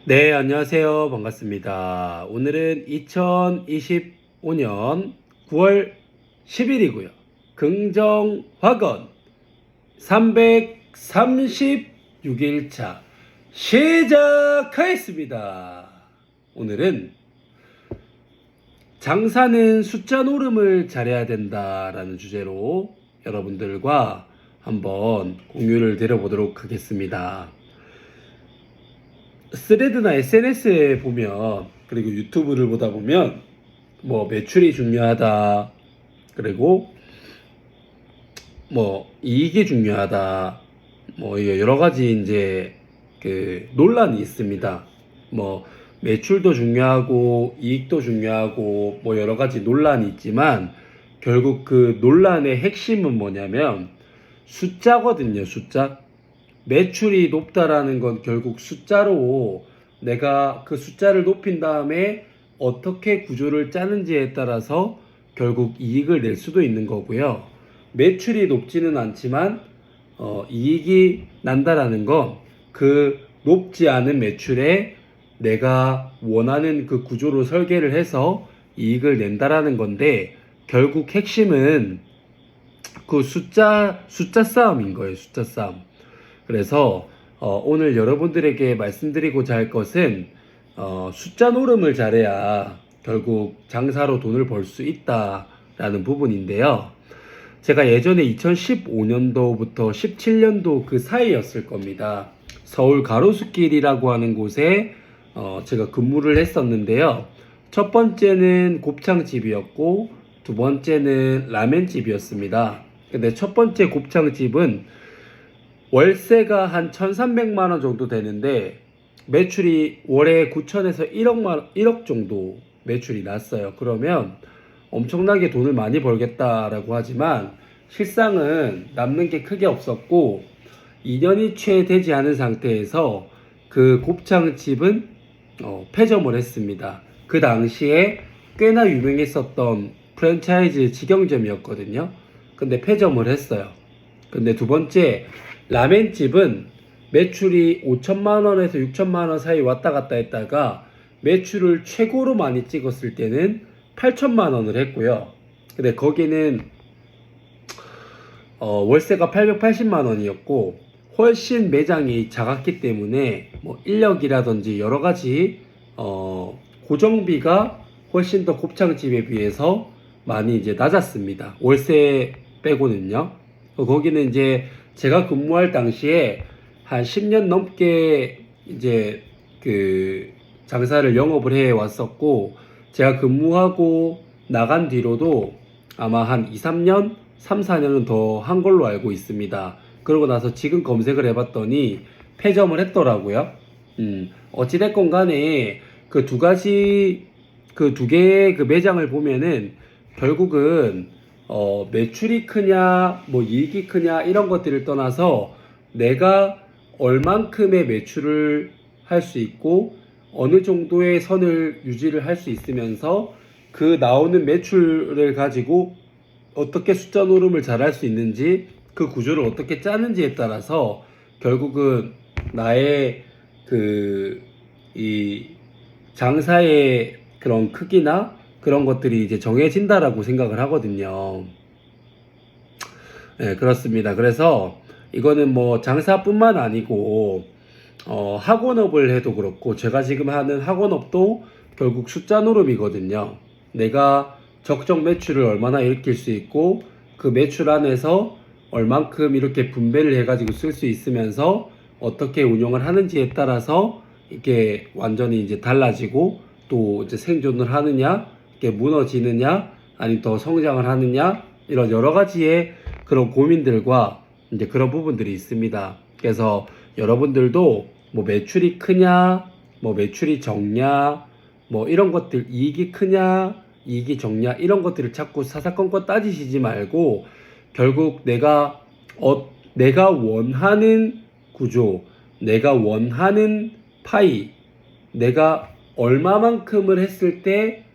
네, 안녕하세요. 반갑습니다. 오늘은 2025년 9월 10일이고요. 긍정확언 336일차 시작하겠습니다. 오늘은 장사는 숫자 노름을 잘해야 된다라는 주제로 여러분들과 한번 공유를 드려보도록 하겠습니다. 스레드나 SNS에 보면, 그리고 유튜브를 보다 보면 뭐 매출이 중요하다, 그리고 뭐 이익이 중요하다, 뭐 여러 가지 이제 그 논란이 있습니다. 뭐 매출도 중요하고 이익도 중요하고 뭐 여러 가지 논란이 있지만, 결국 그 논란의 핵심은 뭐냐면 숫자거든요. 숫자. 매출이 높다라는 건 결국 숫자로, 내가 그 숫자를 높인 다음에 어떻게 구조를 짜는지에 따라서 결국 이익을 낼 수도 있는 거고요. 매출이 높지는 않지만 이익이 난다라는 건 그 높지 않은 매출에 내가 원하는 그 구조로 설계를 해서 이익을 낸다라는 건데, 결국 핵심은 그 숫자 싸움인 거예요. 숫자 싸움. 그래서 오늘 여러분들에게 말씀드리고자 할 것은 숫자 노름을 잘해야 결국 장사로 돈을 벌 수 있다라는 부분인데요. 제가 예전에 2015년도부터 17년도 그 사이였을 겁니다. 서울 가로수길이라고 하는 곳에 제가 근무를 했었는데요. 첫 번째는 곱창집이었고 두 번째는 라멘집이었습니다. 근데 첫 번째 곱창집은 월세가 한 1,300만 원 정도 되는데 매출이 월에 9천에서 1억 정도 매출이 났어요. 그러면 엄청나게 돈을 많이 벌겠다라고 하지만 실상은 남는 게 크게 없었고, 2년이 채 되지 않은 상태에서 그 곱창집은 폐점을 했습니다. 그 당시에 꽤나 유명했었던 프랜차이즈 직영점이었거든요. 근데 폐점을 했어요. 근데 두 번째 라멘집은 매출이 5천만 원에서 6천만 원 사이 왔다 갔다 했다가 매출을 최고로 많이 찍었을 때는 8천만 원을 했고요. 근데 거기는 월세가 880만 원이었고 훨씬 매장이 작았기 때문에 뭐 인력이라든지 여러 가지 고정비가 훨씬 더 곱창집에 비해서 많이 이제 낮았습니다. 월세 빼고는요. 거기는 이제 제가 근무할 당시에 한 10년 넘게 이제 그 장사를 영업을 해 왔었고, 제가 근무하고 나간 뒤로도 아마 한 2, 3년, 3, 4년은 더 한 걸로 알고 있습니다. 그러고 나서 지금 검색을 해봤더니 폐점을 했더라고요. 어찌됐건 간에 그 두 가지, 그 두 개의 그 매장을 보면은 결국은 매출이 크냐, 뭐 이익이 크냐, 이런 것들을 떠나서 내가 얼만큼의 매출을 할 수 있고, 어느 정도의 선을 유지를 할 수 있으면서 그 나오는 매출을 가지고 어떻게 숫자 노름을 잘 할 수 있는지, 그 구조를 어떻게 짜는지에 따라서 결국은 나의 이 장사의 그런 크기나 그런 것들이 이제 정해진다라고 생각을 하거든요. 네, 그렇습니다. 그래서 이거는 뭐 장사뿐만 아니고 학원업을 해도 그렇고, 제가 지금 하는 학원업도 결국 숫자 노름이거든요. 내가 적정 매출을 얼마나 일으킬 수 있고, 그 매출 안에서 얼만큼 이렇게 분배를 해가지고 쓸 수 있으면서 어떻게 운영을 하는지에 따라서 이게 완전히 이제 달라지고, 또 이제 생존을 하느냐, 이게 무너지느냐, 아니면 더 성장을 하느냐, 이런 여러 가지의 그런 고민들과 이제 그런 부분들이 있습니다. 그래서 여러분들도 뭐 매출이 크냐, 뭐 매출이 적냐, 뭐 이런 것들, 이익이 크냐, 이익이 적냐, 이런 것들을 자꾸 사사건건 따지시지 말고, 결국 내가 원하는 구조, 내가 원하는 파이, 내가 얼마만큼을 했을 때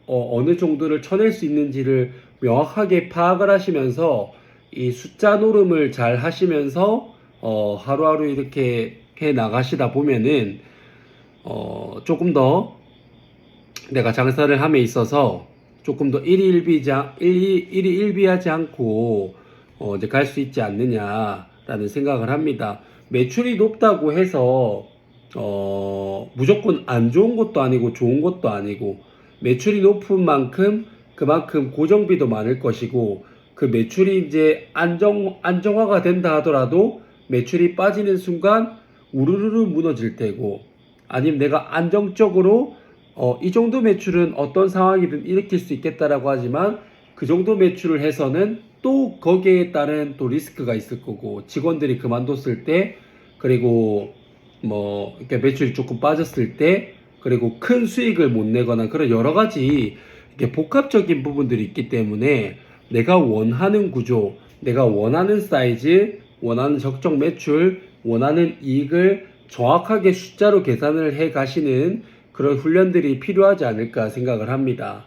어느 정도를 쳐낼 수 있는지를 명확하게 파악을 하시면서 이 숫자 노름을 잘 하시면서 하루하루 이렇게 해 나가시다 보면은 조금 더 내가 장사를 함에 있어서 조금 더 일희일비하지 않고 이제 갈 수 있지 않느냐라는 생각을 합니다. 매출이 높다고 해서 무조건 안 좋은 것도 아니고 좋은 것도 아니고, 매출이 높은 만큼 그만큼 고정비도 많을 것이고, 그 매출이 이제 안정화가 된다 하더라도 매출이 빠지는 순간 우르르르 무너질 테고, 아니면 내가 안정적으로 이 정도 매출은 어떤 상황이든 일으킬 수 있겠다라고 하지만, 그 정도 매출을 해서는 또 거기에 따른 또 리스크가 있을 거고, 직원들이 그만뒀을 때, 그리고 뭐 이렇게 매출이 조금 빠졌을 때, 그리고 큰 수익을 못 내거나, 그런 여러 가지 이렇게 복합적인 부분들이 있기 때문에 내가 원하는 구조, 내가 원하는 사이즈, 원하는 적정 매출, 원하는 이익을 정확하게 숫자로 계산을 해 가시는 그런 훈련들이 필요하지 않을까 생각을 합니다.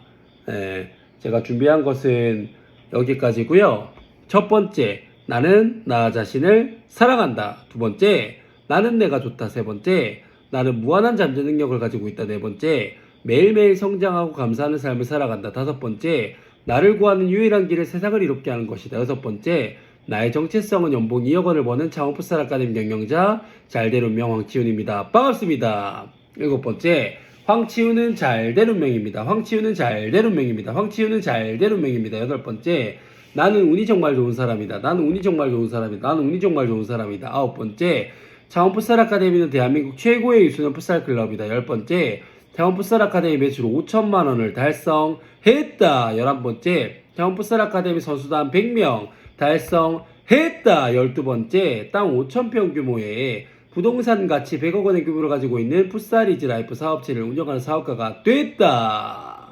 제가 준비한 것은 여기까지고요. 첫 번째, 나는 나 자신을 사랑한다. 두 번째, 나는 내가 좋다. 세 번째, 나는 무한한 잠재 능력을 가지고 있다. 네 번째, 매일매일 성장하고 감사하는 삶을 살아간다. 다섯 번째, 나를 구하는 유일한 길을 세상을 이롭게 하는 것이다. 여섯 번째, 나의 정체성은 연봉 2억 원을 버는 창원 풋살 아카데미 경영자 잘된 운명 황치훈입니다. 반갑습니다. 일곱 번째, 황치훈은 잘된 운명입니다. 황치훈은 잘된 운명입니다. 황치훈은 잘된 운명입니다. 여덟 번째, 나는 운이 정말 좋은 사람이다. 나는 운이 정말 좋은 사람이다. 나는 운이 정말 좋은 사람이다. 아홉 번째, 창원 풋살 아카데미는 대한민국 최고의 유소년 풋살 클럽이다. 열 번째, 창원 풋살 아카데미 매출 5천만 원을 달성했다. 11번째, 창원 풋살 아카데미 선수단 100명 달성했다. 12번째, 땅 5천평 규모의 부동산 가치 100억 원의 규모를 가지고 있는 풋살이즈 라이프 사업체를 운영하는 사업가가 됐다.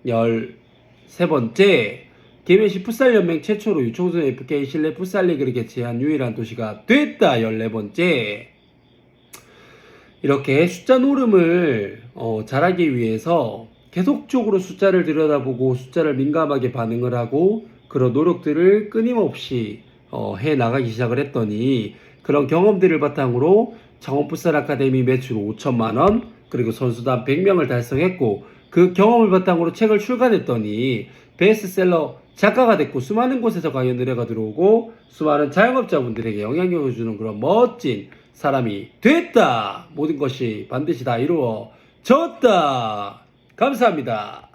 13번째, 김해시 풋살연맹 최초로 유청소년 FK 실내 풋살리그를 개최한 유일한 도시가 됐다. 14번째, 이렇게 숫자 노름을 잘하기 위해서 계속적으로 숫자를 들여다보고 숫자를 민감하게 반응을 하고 그런 노력들을 끊임없이 해 나가기 시작을 했더니, 그런 경험들을 바탕으로 창원 풋살 아카데미 매출 5천만 원, 그리고 선수단 100명을 달성했고, 그 경험을 바탕으로 책을 출간했더니 베스트셀러 작가가 됐고, 수많은 곳에서 강연 의뢰가 들어오고 수많은 자영업자분들에게 영향력을 주는 그런 멋진 사람이 됐다. 모든 것이 반드시 다 이루어졌다. 감사합니다.